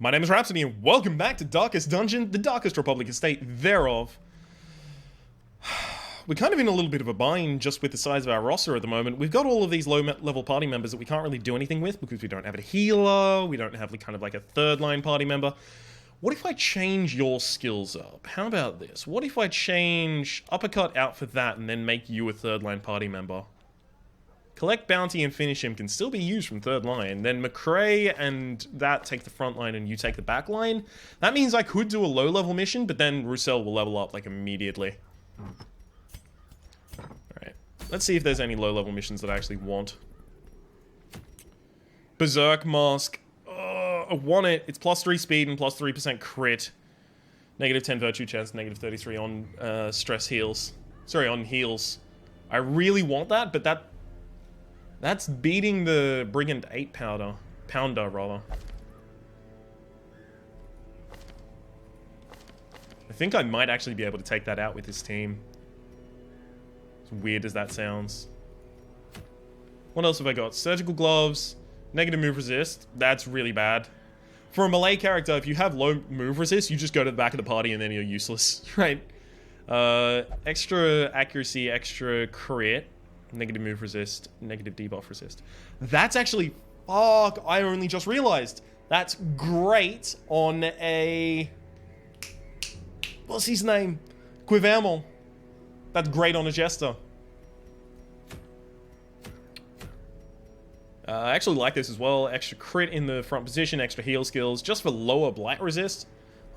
My name is Rhapsody, and welcome back to Darkest Dungeon, the Darkest Republic estate thereof. We're kind of in a little bit of a bind just with the size of our roster at the moment. We've got all of these low-level party members that we can't really do anything with because we don't have a healer, we don't have kind of like a third-line party member. What if I change your skills up? How about this? What if I change Uppercut out for that and then make you a third-line party member? Collect Bounty and Finish Him can still be used from third line. Then McCrae and that take the front line and you take the back line. That means I could do a low-level mission, but then Roussel will level up like immediately. Alright. Let's see if there's any low-level missions that I actually want. Berserk Mask. I want it. It's plus 3 speed and plus 3% crit. Negative 10 virtue chance, negative 33 on stress heals. Sorry, on heals. I really want that, but that's beating the Brigand 8 pounder, rather. I think I might actually be able to take that out with this team. As weird as that sounds. What else have I got? Surgical gloves, negative move resist. That's really bad. For a melee character, if you have low move resist, you just go to the back of the party and then you're useless, right? Extra accuracy, extra crit. Negative move resist, negative debuff resist. That's actually... Fuck, I only just realized. That's great on a... What's his name? Quivermel. That's great on a Jester. I actually like this as well. Extra crit in the front position, extra heal skills, just for lower blight resist.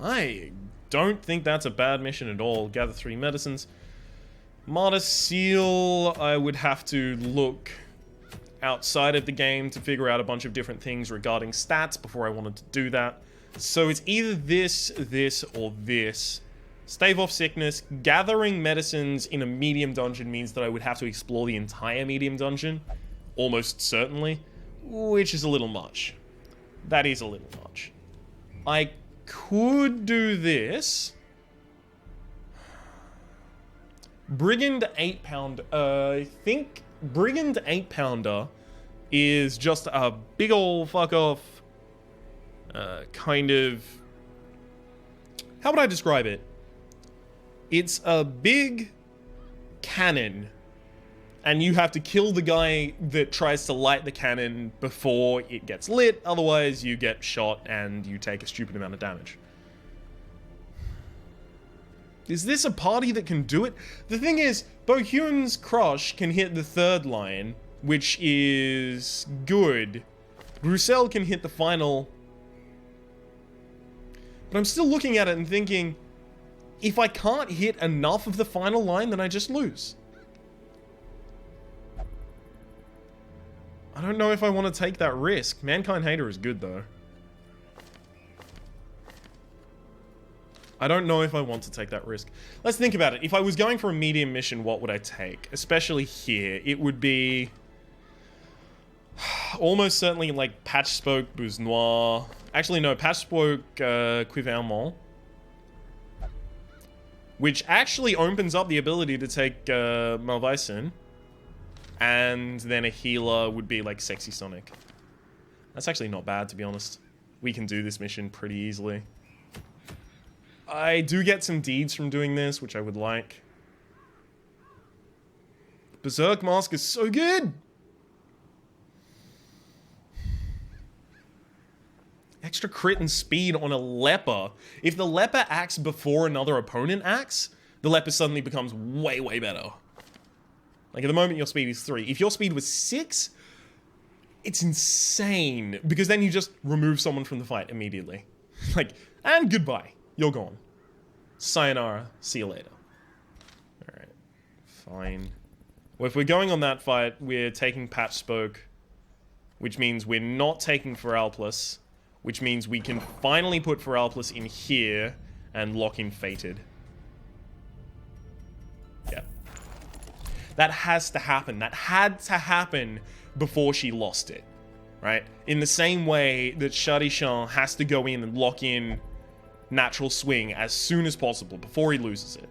I don't think that's a bad mission at all. Gather 3 medicines. Martyr Seal, I would have to look outside of the game to figure out a bunch of different things regarding stats before I wanted to do that. So it's either this, or this. Stave off sickness. Gathering medicines in a medium dungeon means that I would have to explore the entire medium dungeon. Almost certainly. Which is a little much. That is a little much. I could do this. Brigand 8 pounder. I think Brigand 8 pounder is just a big ol' fuck off. Kind of. How would I describe it? It's a big cannon, and you have to kill the guy that tries to light the cannon before it gets lit. Otherwise, you get shot and you take a stupid amount of damage. Is this a party that can do it? The thing is, Bohun's Crush can hit the third line, which is good. Roussel can hit the final. But I'm still looking at it and thinking, if I can't hit enough of the final line, then I just lose. I don't know if I want to take that risk. Mankind Hater is good, though. I don't know if I want to take that risk. Let's think about it. If I was going for a medium mission, what would I take? Especially here. It would be... almost certainly like Patch Spoke, Booze Noir. Actually, no. Patch Spoke, Quivermel. Which actually opens up the ability to take Malvison. And then a healer would be like Sexy Sonic. That's actually not bad, to be honest. We can do this mission pretty easily. I do get some deeds from doing this, which I would like. Berserk Mask is so good! Extra crit and speed on a leper. If the leper acts before another opponent acts, the leper suddenly becomes way, way better. Like, at the moment, your speed is 3. If your speed was 6, it's insane. Because then you just remove someone from the fight immediately. Like, and goodbye. You're gone. Sayonara. See you later. Alright. Fine. Well, if we're going on that fight, we're taking Patch Spoke. Which means we're not taking Feralpus. Which means we can finally put Feralpus in here and lock in Fated. Yeah. That has to happen. That had to happen before she lost it. Right? In the same way that Charishan has to go in and lock in Natural Swing as soon as possible before he loses it.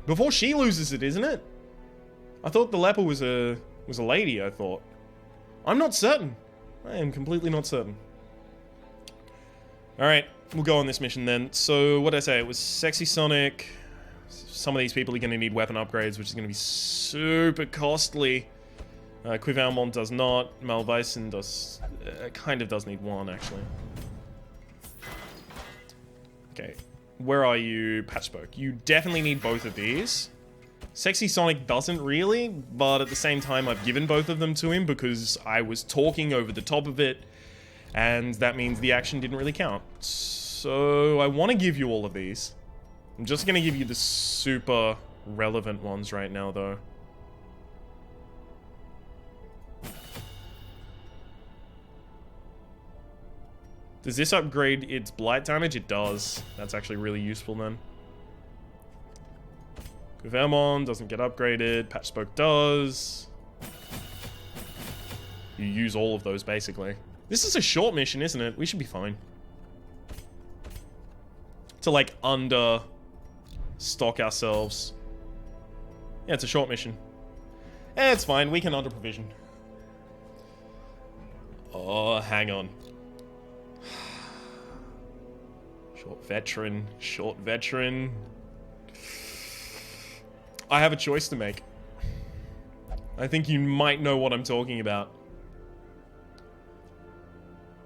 Before she loses it, isn't it? I thought the leper was a lady, I thought. I'm not certain. I am completely not certain. Alright, we'll go on this mission then. So, what did I say? It was Sexy Sonic. Some of these people are going to need weapon upgrades, which is going to be super costly. Quiv Almond does not. Malvison does... kind of does need one, actually. Okay. Where are you, Patchpoke? You definitely need both of these. Sexy Sonic doesn't really, but at the same time I've given both of them to him because I was talking over the top of it, and that means the action didn't really count. So I want to give you all of these. I'm just going to give you the super relevant ones right now, though. Does this upgrade its blight damage? It does. That's actually really useful then. Vermon doesn't get upgraded. Patchpoke does. You use all of those, basically. This is a short mission, isn't it? We should be fine. To, like, stock ourselves. Yeah, it's a short mission. It's fine. We can under-provision. Oh, hang on. Short veteran. Short veteran. I have a choice to make. I think you might know what I'm talking about.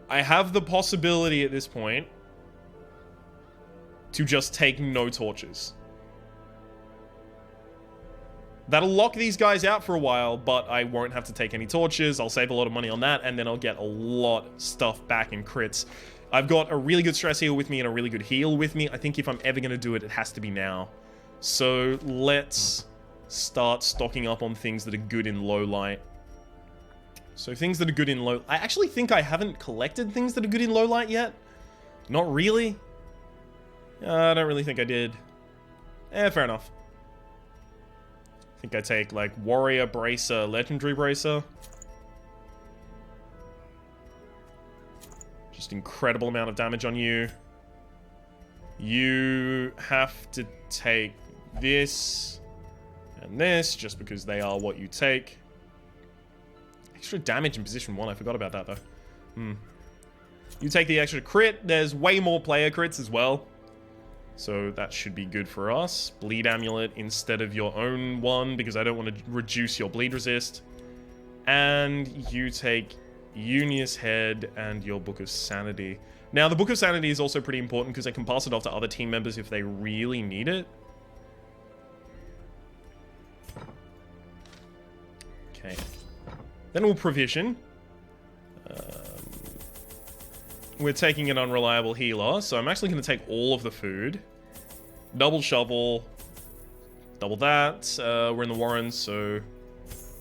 I have the possibility at this point to just take no torches. That'll lock these guys out for a while, but I won't have to take any torches. I'll save a lot of money on that, and then I'll get a lot of stuff back in crits. I've got a really good stress heal with me and a really good heal with me. I think if I'm ever going to do it, it has to be now. So let's start stocking up on things that are good in low light. So things that are good in low... I actually think I haven't collected things that are good in low light yet. Not really. I don't really think I did. Fair enough. I think I take, like, Warrior Bracer, Legendary Bracer. Just incredible amount of damage on you. You have to take this and this, just because they are what you take. Extra damage in position 1, I forgot about that though. You take the extra crit, there's way more player crits as well. So that should be good for us. Bleed Amulet instead of your own one, because I don't want to reduce your bleed resist. And you take Unius Head and your Book of Sanity. Now, the Book of Sanity is also pretty important because I can pass it off to other team members if they really need it. Okay. Then we'll provision. We're taking an unreliable healer, so I'm actually going to take all of the food. Double shovel. Double that. We're in the Warrens, so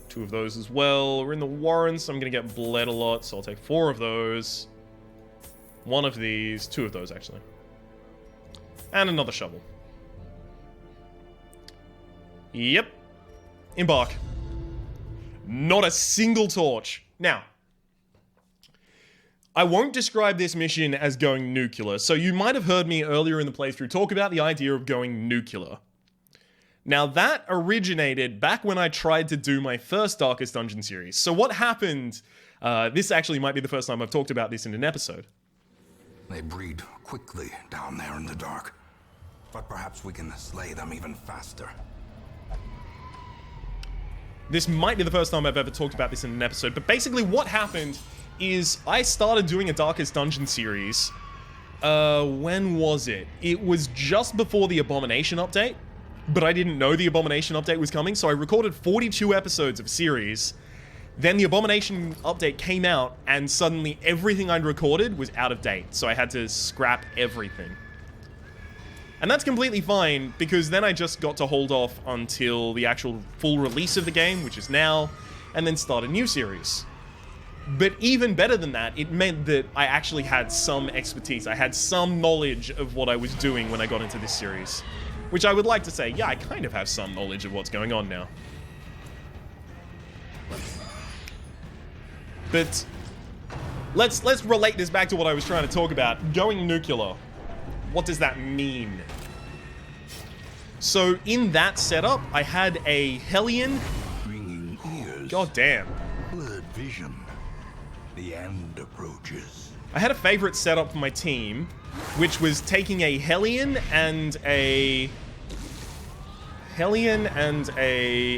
2 of those as well. We're in the Warrens, so I'm going to get bled a lot, so I'll take 4 of those. 1 of these. 2 of those, actually. And another shovel. Yep. Embark. Not a single torch. Now, I won't describe this mission as going nuclear, so you might have heard me earlier in the playthrough talk about the idea of going nuclear. Now, that originated back when I tried to do my first Darkest Dungeon series. So what happened... this actually might be the first time I've talked about this in an episode. They breed quickly down there in the dark, but perhaps we can slay them even faster. This might be the first time I've ever talked about this in an episode, but basically what happened is I started doing a Darkest Dungeon series. When was it? It was just before the Abomination update, but I didn't know the Abomination update was coming, so I recorded 42 episodes of a series. Then the Abomination update came out, and suddenly everything I'd recorded was out of date, so I had to scrap everything. And that's completely fine, because then I just got to hold off until the actual full release of the game, which is now, and then start a new series. But even better than that, it meant that I actually had some expertise. I had some knowledge of what I was doing when I got into this series. Which I would like to say, yeah, I kind of have some knowledge of what's going on now. But let's relate this back to what I was trying to talk about. Going nuclear. What does that mean? So in that setup, I had a Hellion. Ringing ears. God damn. Blurred vision. The end approaches. I had a favorite setup for my team, which was taking a Hellion and a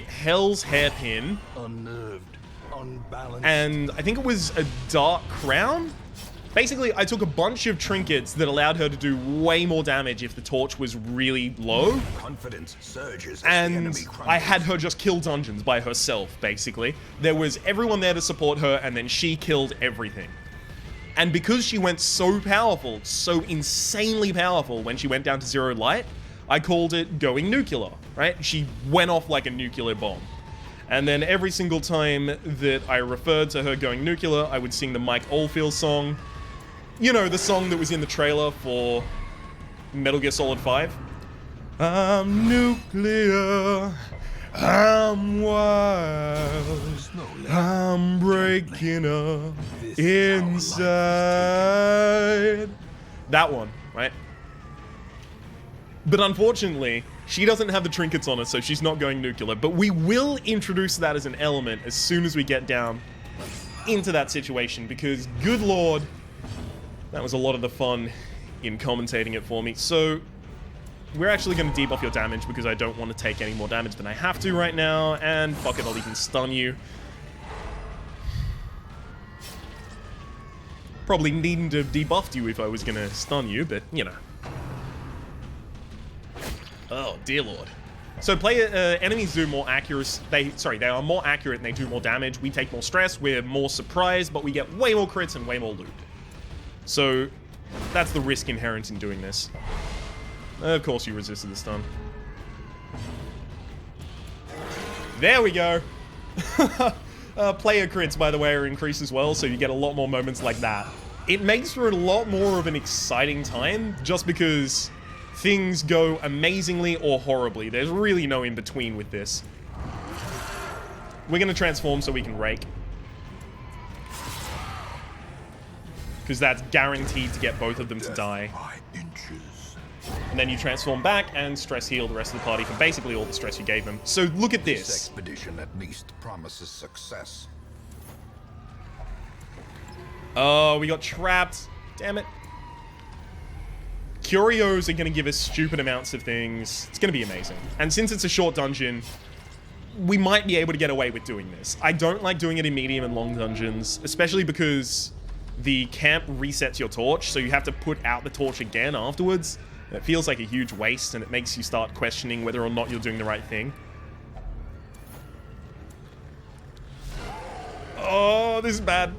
Hell's Hairpin. Unnerved, unbalanced. And I think it was a Dark Crown. Basically, I took a bunch of trinkets that allowed her to do way more damage if the torch was really low. Confidence surges as the And enemy crumbles. I had her just kill dungeons by herself, basically. There was everyone there to support her, and then she killed everything. And because she went so powerful, so insanely powerful when she went down to 0 light, I called it going nuclear, right? She went off like a nuclear bomb. And then every single time that I referred to her going nuclear, I would sing the Mike Oldfield song. You know, the song that was in the trailer for Metal Gear Solid 5. I'm nuclear, I'm wild, I'm breaking up inside. That one, right? But unfortunately, she doesn't have the trinkets on her, so she's not going nuclear. But we will introduce that as an element as soon as we get down into that situation, because good lord, that was a lot of the fun in commentating it for me. So we're actually going to debuff your damage because I don't want to take any more damage than I have to right now. And fuck it, I'll even stun you. Probably needn't have debuffed you if I was going to stun you, but you know. Oh, dear lord. So enemies do more accurate. They are more accurate and they do more damage. We take more stress, we're more surprised, but we get way more crits and way more loot. So that's the risk inherent in doing this. Of course you resisted the stun. There we go. Player crits, by the way, are increased as well, so you get a lot more moments like that. It makes for a lot more of an exciting time, just because things go amazingly or horribly. There's really no in-between with this. We're going to transform so we can rake. Because that's guaranteed to get both of them to die. And then you transform back and stress heal the rest of the party for basically all the stress you gave them. So look at this. This expedition at least promises success. Oh, we got trapped. Damn it. Curios are going to give us stupid amounts of things. It's going to be amazing. And since it's a short dungeon, we might be able to get away with doing this. I don't like doing it in medium and long dungeons, especially because the camp resets your torch, so you have to put out the torch again afterwards. It feels like a huge waste, and it makes you start questioning whether or not you're doing the right thing. Oh, this is bad.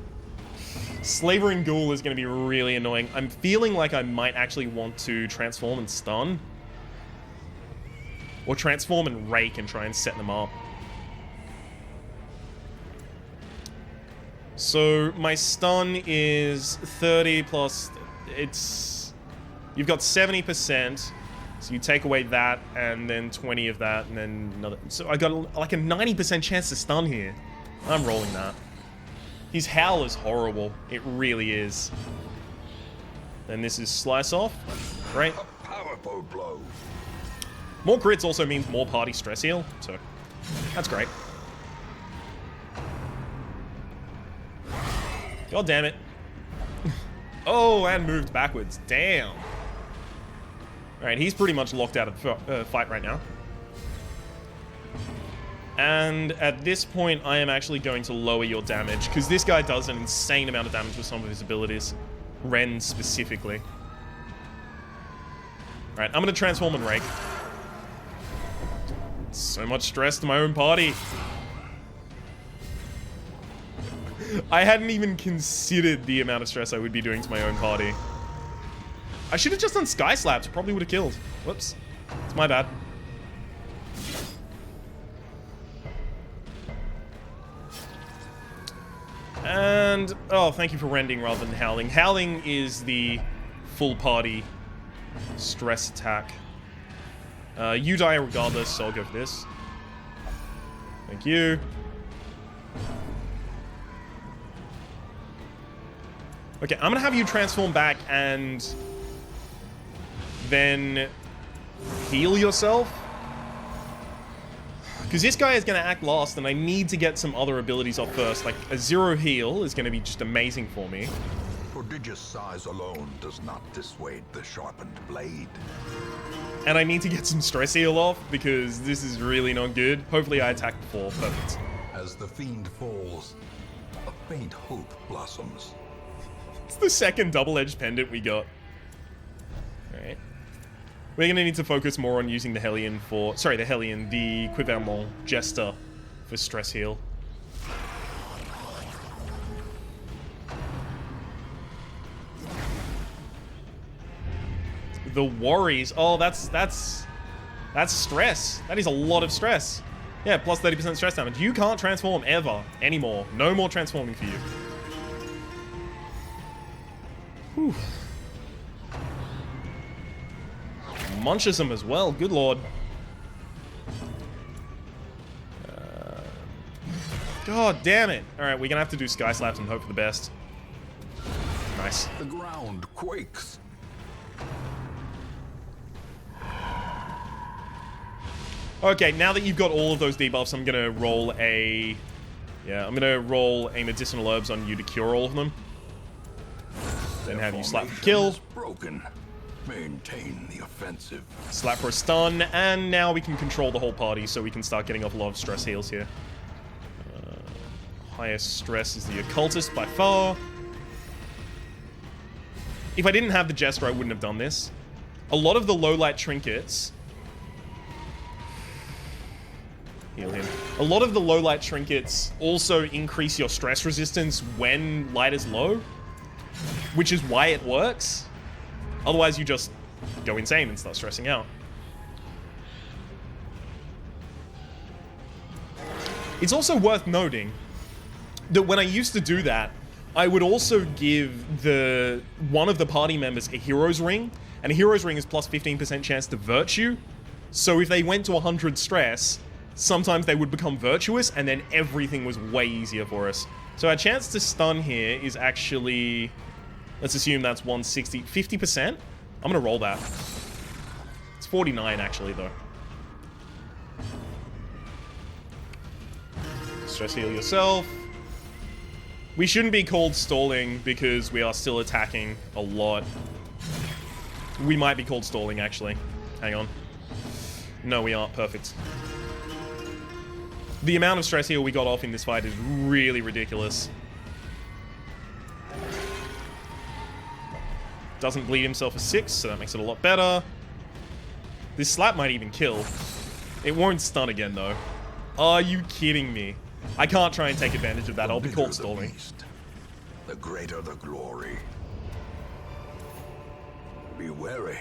Slavering Ghoul is going to be really annoying. I'm feeling like I might actually want to transform and stun. Or transform and rake and try and set them up. So my stun is 30 plus, you've got 70%, so you take away that, and then 20 of that, and then another, so I got like a 90% chance to stun here. I'm rolling that. His howl is horrible, it really is. Then this is slice off, great. A powerful blow. More crits also means more party stress heal, so that's great. God damn it. Oh, and moved backwards. Damn. Alright, he's pretty much locked out of the fight right now. And at this point, I am actually going to lower your damage, because this guy does an insane amount of damage with some of his abilities. Ren specifically. Alright, I'm going to transform and rake. So much stress to my own party. I hadn't even considered the amount of stress I would be doing to my own party. I should have just done Sky Slaps. It probably would have killed. Whoops. It's my bad. And, oh, thank you for rending rather than howling. Howling is the full party stress attack. You die regardless, so I'll go for this. Thank you. Okay, I'm gonna have you transform back and then heal yourself. Because this guy is gonna act last, and I need to get some other abilities off first. Like, a 0 heal is gonna be just amazing for me. For prodigious size alone does not dissuade the sharpened blade. And I need to get some stress heal off because this is really not good. Hopefully I attack before. Perfect. As the fiend falls, a faint hope blossoms. It's the second double-edged pendant we got. Alright. We're gonna need to focus more on using the Hellion for... Sorry, the Hellion, the Quivermont Jester for stress heal. The worries. Oh, that's stress. That is a lot of stress. Yeah, plus 30% stress damage. You can't transform ever anymore. No more transforming for you. Whew. Munches them as well. Good lord. God damn it. Alright, we're gonna have to do Sky Slaps and hope for the best. Nice. The ground quakes. Okay, now that you've got all of those debuffs, I'm gonna roll a... Yeah, I'm gonna roll a medicinal herbs on you to cure all of them. Then have you slap for kill. Broken. Maintain the offensive. Slap for a stun, and now we can control the whole party, so we can start getting off a lot of stress heals here. Highest stress is the Occultist by far. If I didn't have the Jester, I wouldn't have done this. A lot of the low light trinkets... Heal him. A lot of the low light trinkets also increase your stress resistance when light is low, which is why it works. Otherwise, you just go insane and start stressing out. It's also worth noting that when I used to do that, I would also give one of the party members a Hero's Ring, and a Hero's Ring is plus 15% chance to Virtue. So if they went to 100 stress, sometimes they would become virtuous, and then everything was way easier for us. So our chance to stun here is actually... Let's assume that's 160... 50%? I'm gonna roll that. It's 49, actually, though. Stress heal yourself. We shouldn't be called stalling, because we are still attacking a lot. We might be called stalling, actually. Hang on. No, we aren't. Perfect. The amount of stress heal we got off in this fight is really ridiculous. Doesn't bleed himself for 6, so that makes it a lot better. This slap might even kill. It won't stun again, though. Are you kidding me? I can't try and take advantage of that. I'll be called stalling. The greater the glory. Be wary.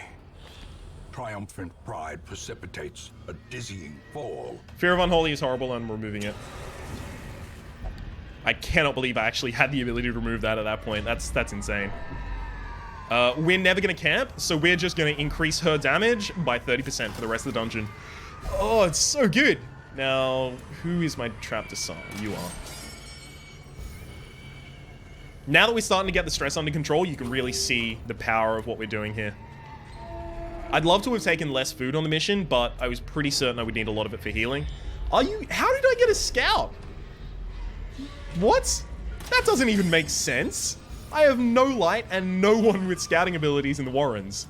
Triumphant pride precipitates a dizzying fall. Fear of Unholy is horrible, and I'm removing it. I cannot believe I actually had the ability to remove that at that point. That's insane. We're never going to camp, so we're just going to increase her damage by 30% for the rest of the dungeon. Oh, it's so good. Now, who is my trap disciple? You are. Now that we're starting to get the stress under control, you can really see the power of what we're doing here. I'd love to have taken less food on the mission, but I was pretty certain I would need a lot of it for healing. How did I get a scout? What? That doesn't even make sense. I have no light and no one with scouting abilities in the Warrens.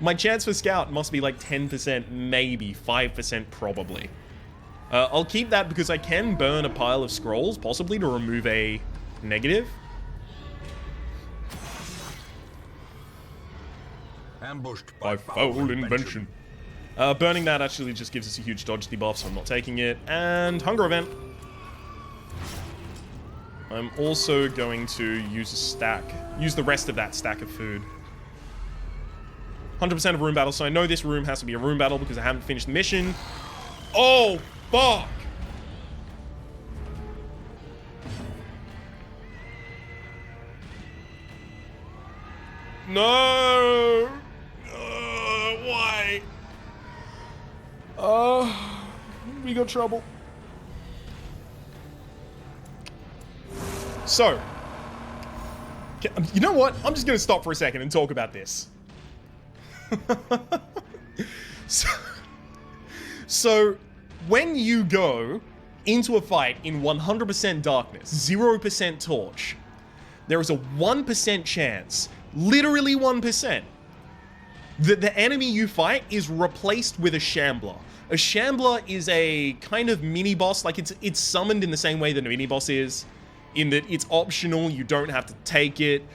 My chance for scout must be like 10%, maybe 5% probably. I'll keep that because I can burn a pile of scrolls, possibly to remove a negative. Ambushed by foul invention. Burning that actually just gives us a huge dodge debuff, so I'm not taking it. And Hunger Event. I'm also going to use a stack. Use the rest of that stack of food. 100% of room battle, so I know this room has to be a room battle because I haven't finished the mission. Oh, fuck! No! Why? We got trouble. So, you know what? I'm just going to stop for a second and talk about this. So, when you go into a fight in 100% darkness, 0% torch, there is a 1% chance, literally 1%, that the enemy you fight is replaced with a Shambler. A Shambler is a kind of mini-boss, like it's summoned in the same way that a mini-boss is, in that it's optional, you don't have to take it,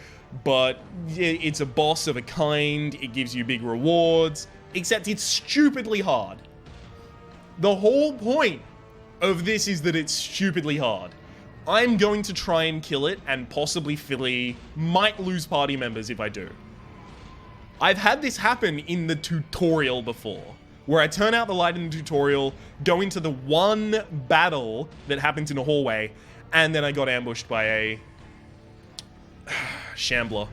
but it's a boss of a kind, it gives you big rewards, except it's stupidly hard. The whole point of this is that it's stupidly hard. I'm going to try and kill it, and possibly Philly might lose party members if I do. I've had this happen in the tutorial before, where I turn out the light in the tutorial, go into the one battle that happens in a hallway, and then I got ambushed by a Shambler.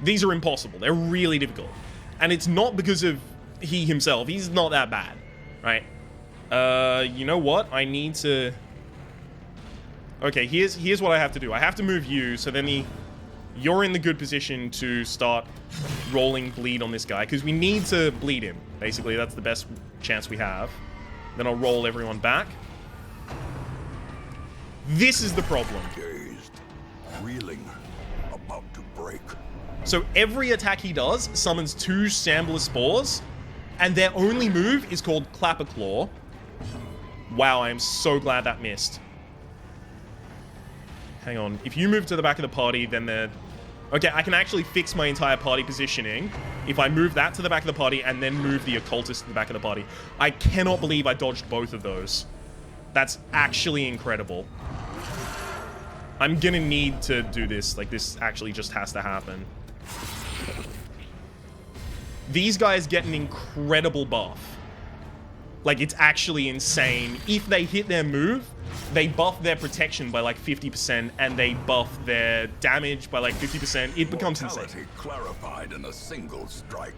These are impossible. They're really difficult. And it's not because of he himself. He's not that bad, right? You know what? I need to... Okay, here's what I have to do. I have to move you, so then you're in the good position to start rolling bleed on this guy, because we need to bleed him. Basically, that's the best chance we have. Then I'll roll everyone back. This is the problem. Dazed, reeling, about to break. So every attack he does summons 2 Shambler Spores, and their only move is called Clapper Claw. Wow, I am so glad that missed. Hang on. If you move to the back of the party, then they're... Okay, I can actually fix my entire party positioning if I move that to the back of the party and then move the Occultist to the back of the party. I cannot believe I dodged both of those. That's actually incredible. I'm gonna need to do this. Like, this actually just has to happen. These guys get an incredible buff. Like, it's actually insane. If they hit their move, they buff their protection by like 50%, and they buff their damage by like 50%. It becomes insane. Clarified in a single strike.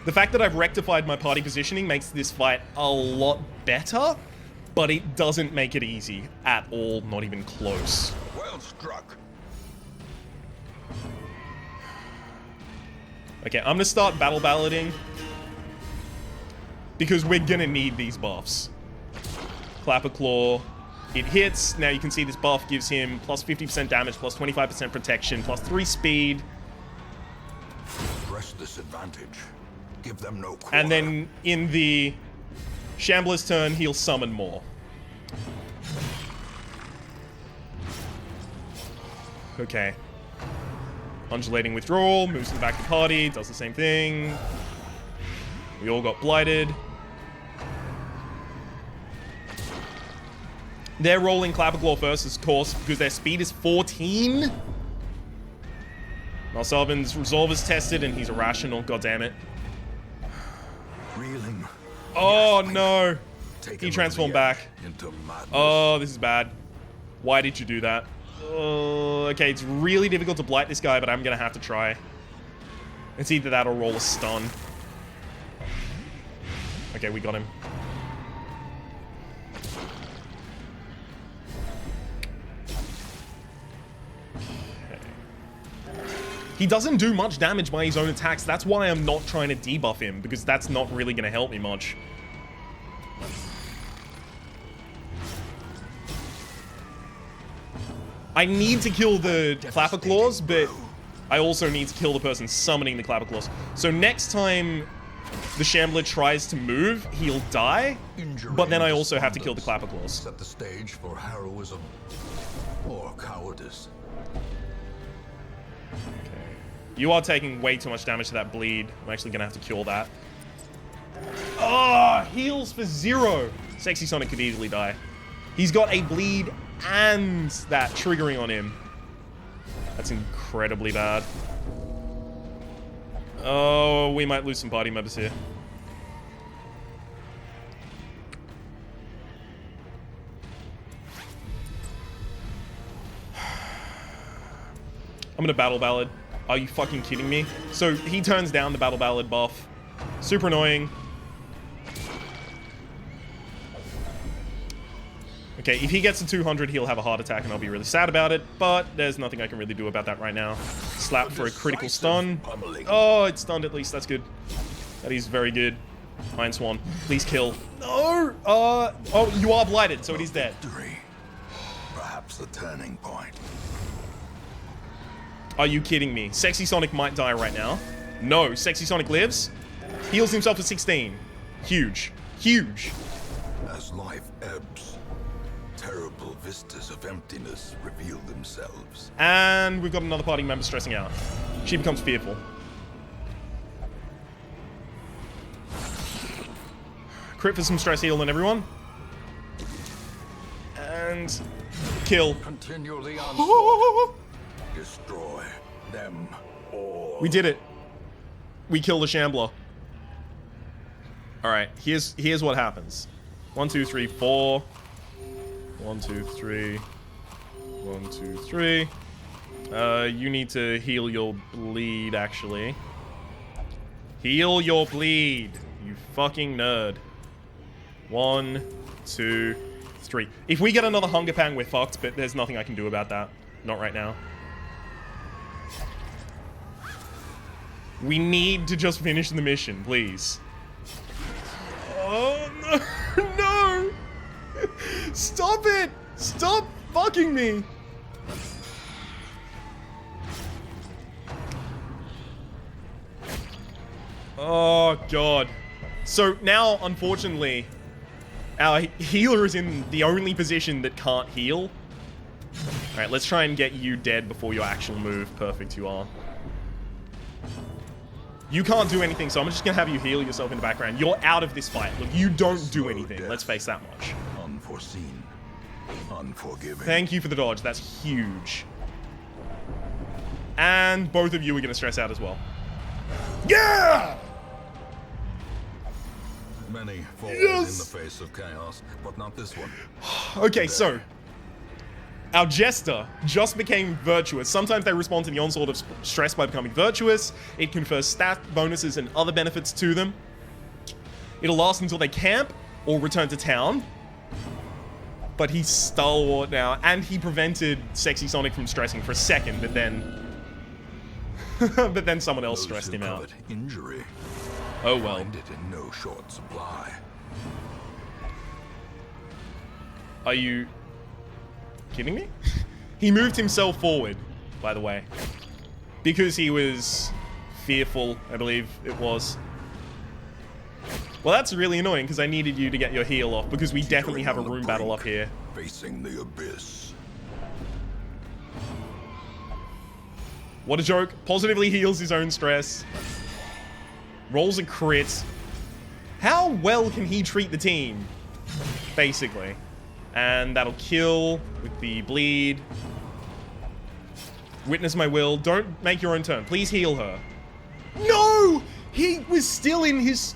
The fact that I've rectified my party positioning makes this fight a lot better, but it doesn't make it easy at all, not even close. Well struck. Okay, I'm gonna start battle balloting, because we're gonna need these buffs. Clapper Claw. It hits. Now you can see this buff gives him plus 50% damage, plus 25% protection, plus 3 speed. Press this advantage. Give them no quarter. And then in the Shambler's turn, he'll summon more. Okay. Undulating Withdrawal, moves to the back of the party, does the same thing. We all got blighted. They're rolling Clapper Claw first, of course, because their speed is 14. Malsalvin's Resolve is tested, and he's irrational. God damn it. Reeling. Oh, no. He transformed back. Into madness. Oh, this is bad. Why did you do that? Okay, it's really difficult to blight this guy, but I'm going to have to try. It's either that or roll a stun. Okay, we got him. He doesn't do much damage by his own attacks. That's why I'm not trying to debuff him, because that's not really going to help me much. I need to kill the Clapper Claws, but I also need to kill the person summoning the Clapper Claws. So next time the Shambler tries to move, he'll die, but then I also have to kill the Clapper Claws. Set the stage for heroism or cowardice. You are taking way too much damage to that bleed. I'm actually gonna have to cure that. Oh, heals for 0. Sexy Sonic could easily die. He's got a bleed and that triggering on him. That's incredibly bad. Oh, we might lose some party members here. I'm gonna Battle Ballad. Are you fucking kidding me? So he turns down the Battle Ballad buff. Super annoying. Okay, if he gets to 200, he'll have a heart attack and I'll be really sad about it, but there's nothing I can really do about that right now. Slap for a critical stun. Oh, it's stunned at least. That's good. That is very good. Iron Swan, please kill. No! Oh, you are blighted, so it is dead. Perhaps the turning point. Are you kidding me? Sexy Sonic might die right now. No, Sexy Sonic lives. Heals himself for 16. Huge. Huge. As life ebbs, terrible vistas of emptiness reveal themselves. And we've got another party member stressing out. She becomes fearful. Crit for some stress heal on everyone. And kill. Continue the onslaught. Destroy them all. We did it. We killed the Shambler. Alright, here's what happens. 1, 2, 3, 4. 1, 2, 3. 1, 2, 3. You need to heal your bleed, actually. Heal your bleed, you fucking nerd. 1, 2, 3. If we get another Hunger Pang, we're fucked, but there's nothing I can do about that. Not right now. We need to just finish the mission, please. Oh, no. No! Stop it! Stop fucking me! Oh, God. So now, unfortunately, our healer is in the only position that can't heal. Alright, let's try and get you dead before your actual move. Perfect, you are. You can't do anything, so I'm just gonna have you heal yourself in the background. You're out of this fight. Look, you don't do anything. Let's face that much. Unforeseen. Unforgiving. Thank you for the dodge. That's huge. And both of you are gonna stress out as well. Yeah! Many fall Yes! in the face of chaos, but not this one. Okay, so our Jester just became virtuous. Sometimes they respond to the onslaught of stress by becoming virtuous. It confers stat bonuses and other benefits to them. It'll last until they camp or return to town. But he's stalwart now, and he prevented Sexy Sonic from stressing for a second, but then... but then someone else stressed him out. Injury. Oh well. Find it in no short supply. Are you kidding me? He moved himself forward, by the way. Because he was fearful, I believe it was. Well, that's really annoying, because I needed you to get your heal off, because we definitely have a room battle up here. Facing the abyss. What a joke. Positively heals his own stress. Rolls a crit. How well can he treat the team? Basically. And that'll kill with the bleed. Witness my will. Don't make your own turn. Please heal her. No! He was still in his...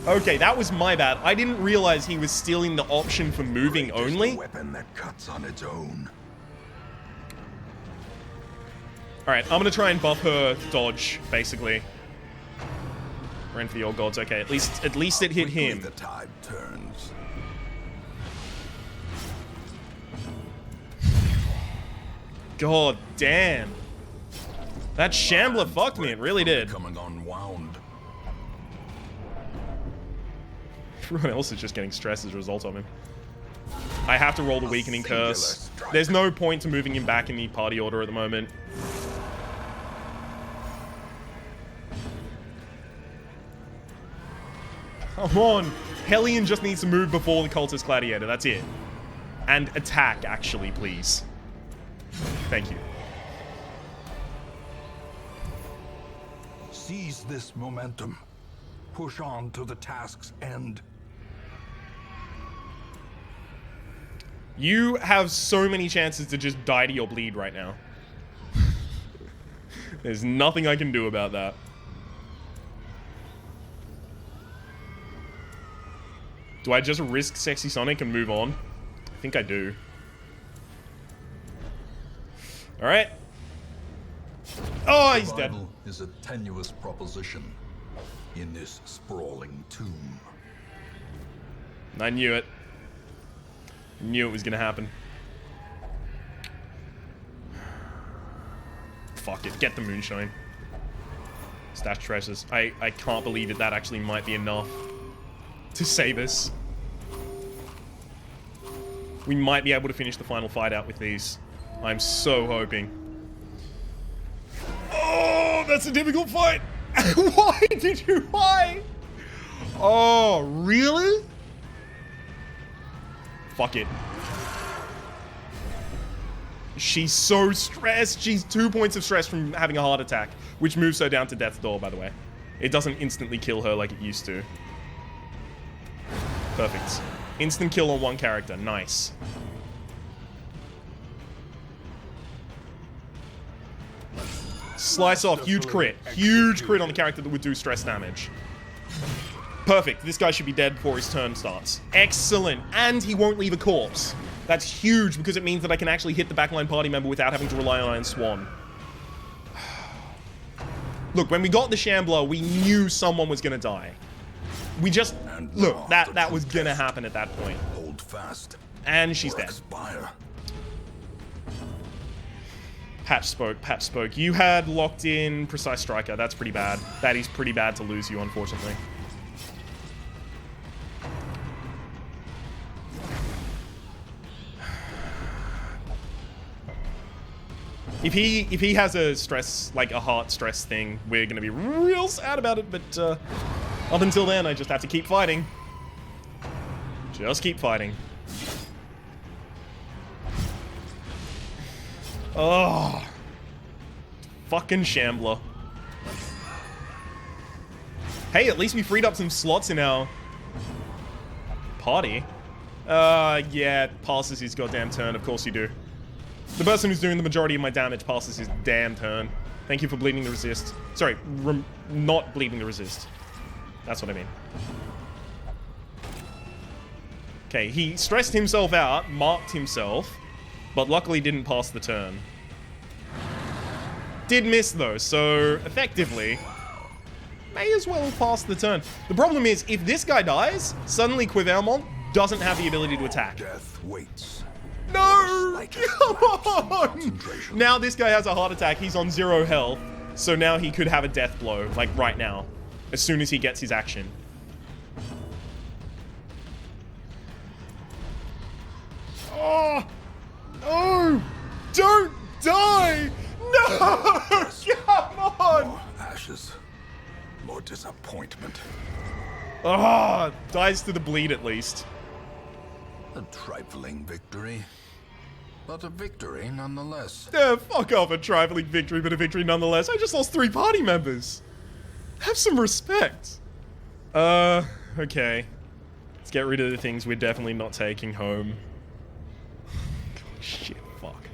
Okay, that was my bad. I didn't realize he was still in the option for moving only. A weapon that cuts on its own. Alright, I'm gonna try and buff her dodge, basically. Ran for the old gods. Okay, at least it hit him. The tide turns. God damn. That Shambler fucked me, it really did. Becoming unwound. Everyone else is just getting stressed as a result of him. I have to roll the weakening curse. There's no point to moving him back in the party order at the moment. Come on. Hellion just needs to move before the Cultist Gladiator. That's it. And attack, actually, please. Thank you. Seize this momentum. Push on to the task's end. You have so many chances to just die to your bleed right now. There's nothing I can do about that. Do I just risk Sexy Sonic and move on? I think I do. Alright. Oh, he's dead. Survival is a tenuous proposition in this sprawling tomb. I knew it. Knew it was gonna happen. Fuck it. Get the moonshine. Stash treasures. I can't believe that actually might be enough to save us. We might be able to finish the final fight out with these. I'm so hoping. that's a difficult fight. Why did you? Why? Oh, really? Fuck it. She's so stressed. She's 2 points of stress from having a heart attack, which moves her down to death's door, by the way. It doesn't instantly kill her like it used to. Perfect. Instant kill on one character. Nice. Slice off. Huge crit. Huge crit on the character that would do stress damage. Perfect. This guy should be dead before his turn starts. Excellent. And he won't leave a corpse. That's huge because it means that I can actually hit the backline party member without having to rely on Iron Swan. Look, when we got the Shambler, we knew someone was going to die. We just... Look, that was going to happen at that point. Hold fast. And she's dead. Expire. Patch spoke. You had locked in Precise Striker. That's pretty bad. That is pretty bad to lose you, unfortunately. If he has a stress, like a heart stress thing, we're gonna be real sad about it, but up until then, I just have to keep fighting. Just keep fighting. Oh. Fucking Shambler. Hey, at least we freed up some slots in our party. Yeah, passes his goddamn turn, of course you do. The person who's doing the majority of my damage passes his damn turn. Thank you for bleeding the resist. Sorry, not bleeding the resist. That's what I mean. Okay, he stressed himself out, marked himself, but luckily didn't pass the turn. Did miss though, so effectively, may as well pass the turn. The problem is, if this guy dies, suddenly Quivermont doesn't have the ability to attack. Death waits. No! Come on! Now this guy has a heart attack, he's on 0 health, so now he could have a death blow, like right now, as soon as he gets his action. Oh! No! Don't die! No! Come on! More ashes. More disappointment. Ah! Dies to the bleed at least. A trifling victory. But a victory nonetheless. Fuck off, a trifling victory, but a victory nonetheless. I just lost 3 party members. Have some respect. Okay. Let's get rid of the things we're definitely not taking home. God, shit, fuck.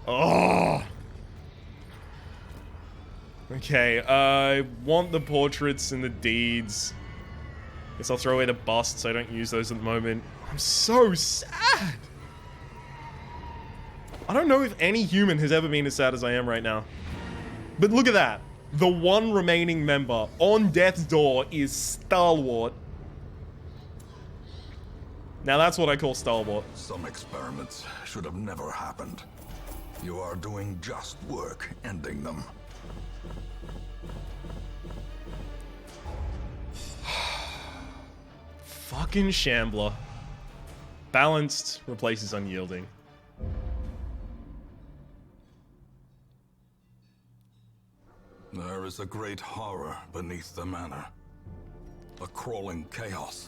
Oh. Okay, I want the portraits and the deeds. Guess I'll throw away the busts. I don't use those at the moment. I'm so sad. I don't know if any human has ever been as sad as I am right now. But look at that. The one remaining member on death's door is Stalwart. Now that's what I call Stalwart. Some experiments should have never happened. You are doing just work ending them. Fucking Shambler. Balanced replaces unyielding. There is a great horror beneath the manor. A crawling chaos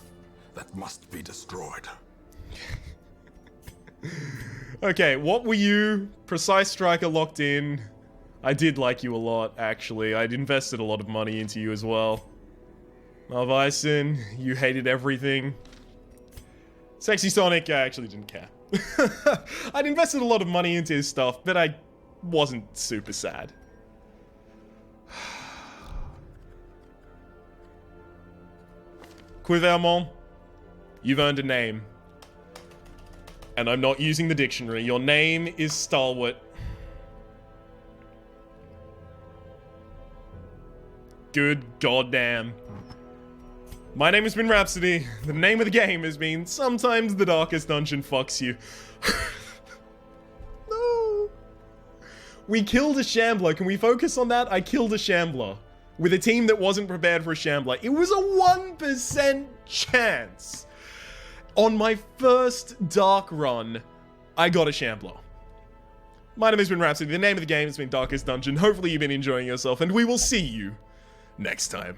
that must be destroyed. Okay, what were you? Precise Striker locked in. I did like you a lot, actually. I'd invested a lot of money into you as well. Malvison, you hated everything. Sexy Sonic, I actually didn't care. I'd invested a lot of money into his stuff, but I wasn't super sad. Quivermont, you've earned a name. And I'm not using the dictionary. Your name is Stalwart. Good goddamn. My name has been Rhapsody. The name of the game has been Sometimes the Darkest Dungeon Fucks You. No. We killed a Shambler. Can we focus on that? I killed a Shambler. With a team that wasn't prepared for a Shambler. It was a 1% chance. On my first Dark run, I got a Shambler. My name has been Rhapsody. The name of the game has been Darkest Dungeon. Hopefully you've been enjoying yourself, and we will see you next time.